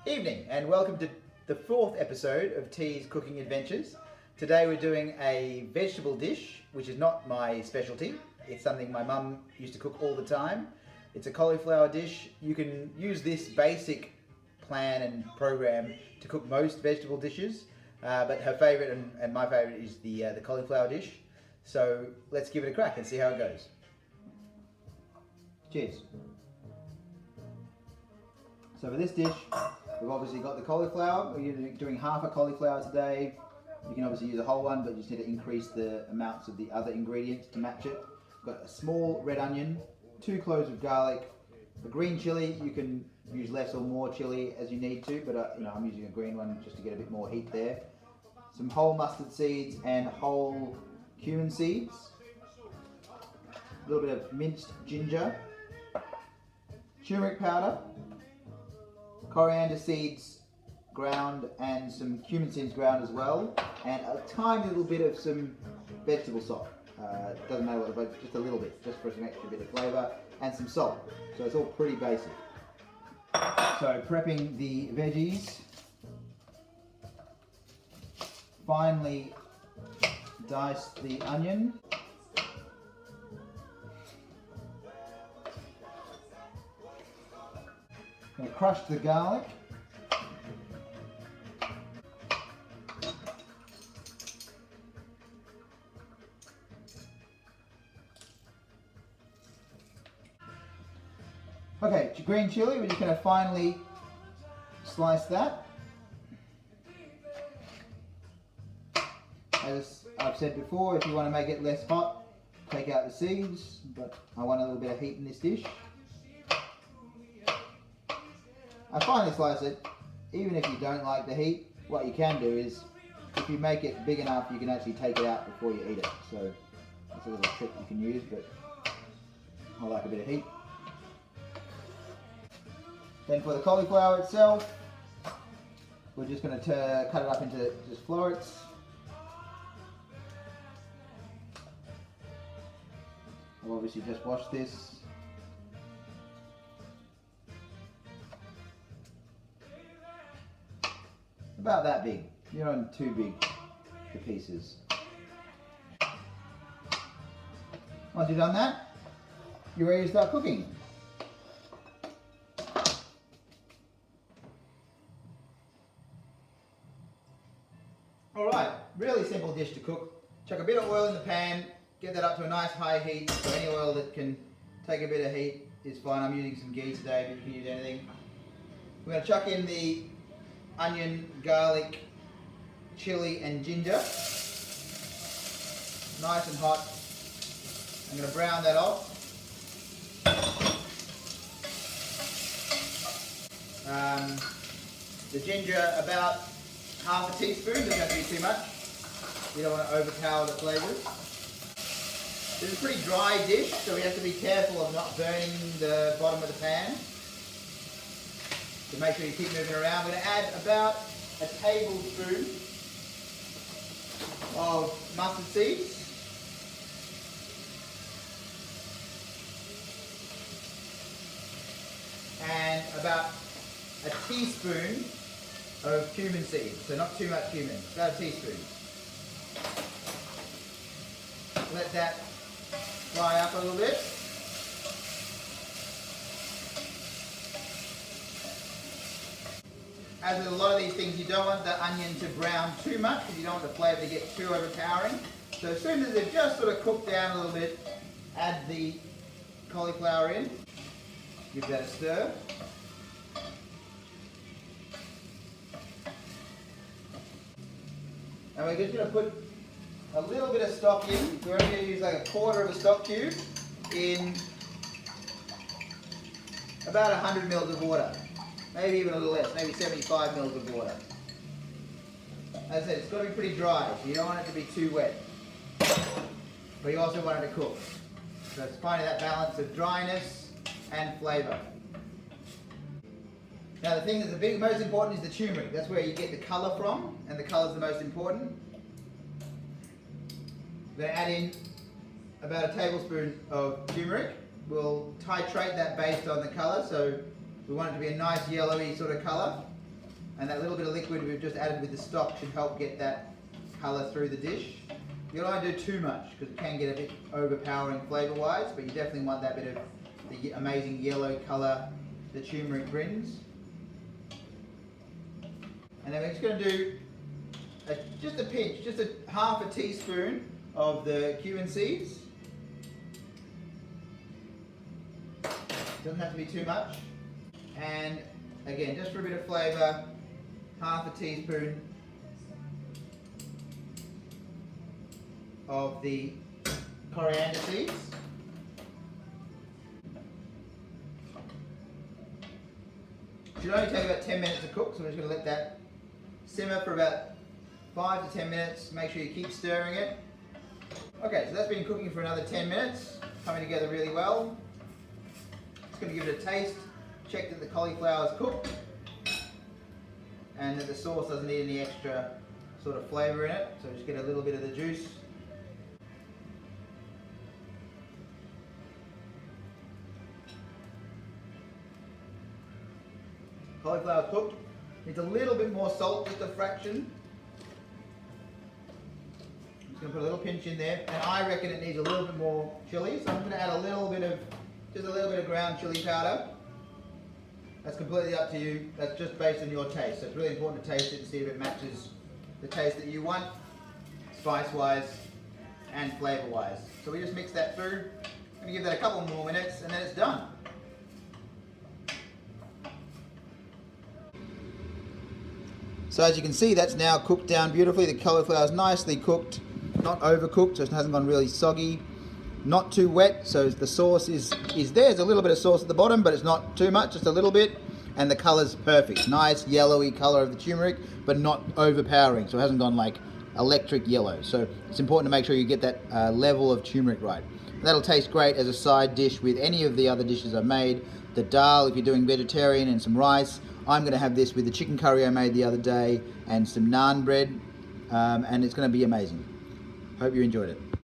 Evening and welcome to the fourth episode of T's Cooking Adventures. Today we're doing a vegetable dish which is not my specialty. It's something my mum used to cook all the time. It's a cauliflower dish. You can use this basic plan and program to cook most vegetable dishes, but her favourite and my favourite is the cauliflower dish. So let's give it a crack and see how it goes. Cheers. So for this dish, we've obviously got the cauliflower. We're doing half a cauliflower today. You can obviously use a whole one, but you just need to increase the amounts of the other ingredients to match it. We've got a small red onion, 2 cloves of garlic, a green chilli. You can use less or more chilli as you need to, but I'm using a green one just to get a bit more heat there. Some whole mustard seeds and whole cumin seeds. A little bit of minced ginger, turmeric powder, coriander seeds ground and some cumin seeds ground as well, and a tiny little bit of some vegetable salt. Doesn't matter what, but just a little bit, just for some extra bit of flavour, and some salt. So it's all pretty basic. So prepping the veggies. Finely dice the onion. Going to crush the garlic. Okay, green chilli, we're just going to finely slice that. As I've said before, if you want to make it less hot, take out the seeds, but I want a little bit of heat in this dish. I finely slice it. Even if you don't like the heat, what you can do is, if you make it big enough, you can actually take it out before you eat it. So that's a little trick you can use, but I like a bit of heat. Then for the cauliflower itself, we're just going to cut it up into just florets. I've obviously just washed this. About that big. You're not too big for pieces. Once you've done that, you're ready to start cooking. Alright, really simple dish to cook. Chuck a bit of oil in the pan, get that up to a nice high heat. So any oil that can take a bit of heat is fine. I'm using some ghee today, but you can use anything. We're going to chuck in the onion, garlic, chilli and ginger. Nice and hot. I'm going to brown that off. The ginger about half a teaspoon, doesn't have to be too much. You don't want to overpower the flavours. This is a pretty dry dish, so we have to be careful of not burning the bottom of the pan. So make sure you keep moving around. We're going to add about a tablespoon of mustard seeds. And about a teaspoon of cumin seeds. So not too much cumin, about a teaspoon. Let that fry up a little bit. As with a lot of these things, you don't want the onion to brown too much because you don't want the flavour to get too overpowering. So as soon as they've just sort of cooked down a little bit, add the cauliflower in. Give that a stir. And we're just going to put a little bit of stock in. We're only going to use like a quarter of a stock cube in about 100 mils of water. Maybe even a little less, maybe 75 mils of water. As I said, it's got to be pretty dry, so you don't want it to be too wet. But you also want it to cook. So it's finding that balance of dryness and flavour. Now the thing that's most important is the turmeric. That's where you get the colour from, and the colour is the most important. We're going to add in about a tablespoon of turmeric. We'll titrate that based on the colour, so we want it to be a nice yellowy sort of colour. And that little bit of liquid we've just added with the stock should help get that colour through the dish. You don't want to do too much because it can get a bit overpowering flavour-wise, but you definitely want that bit of the amazing yellow colour the turmeric brings. And then we're just going to do just a pinch, just a half a teaspoon of the cumin seeds. Doesn't have to be too much. And again, just for a bit of flavour, half a teaspoon of the coriander seeds. It should only take about 10 minutes to cook, so we're just going to let that simmer for about 5 to 10 minutes. Make sure you keep stirring it. Okay, so that's been cooking for another 10 minutes, coming together really well. Just going to give it a taste, check that the cauliflower is cooked and that the sauce doesn't need any extra sort of flavour in it, so just get a little bit of the juice. Cauliflower cooked. Needs a little bit more salt, just a fraction. I'm just going to put a little pinch in there, and I reckon it needs a little bit more chilli, so I'm going to add just a little bit of ground chilli powder. That's completely up to you. That's just based on your taste. So it's really important to taste it and see if it matches the taste that you want, spice-wise and flavour-wise. So we just mix that through. I'm going to give that a couple more minutes, and then it's done. So as you can see, that's now cooked down beautifully. The cauliflower is nicely cooked, not overcooked, so it hasn't gone really soggy. Not too wet, so the sauce is there. There's a little bit of sauce at the bottom, but it's not too much, just a little bit. And the colour's perfect. Nice yellowy colour of the turmeric, but not overpowering, so it hasn't gone like electric yellow. So it's important to make sure you get that level of turmeric right. That'll taste great as a side dish with any of the other dishes I've made. The dal, if you're doing vegetarian, and some rice. I'm going to have this with the chicken curry I made the other day and some naan bread, and it's going to be amazing. Hope you enjoyed it.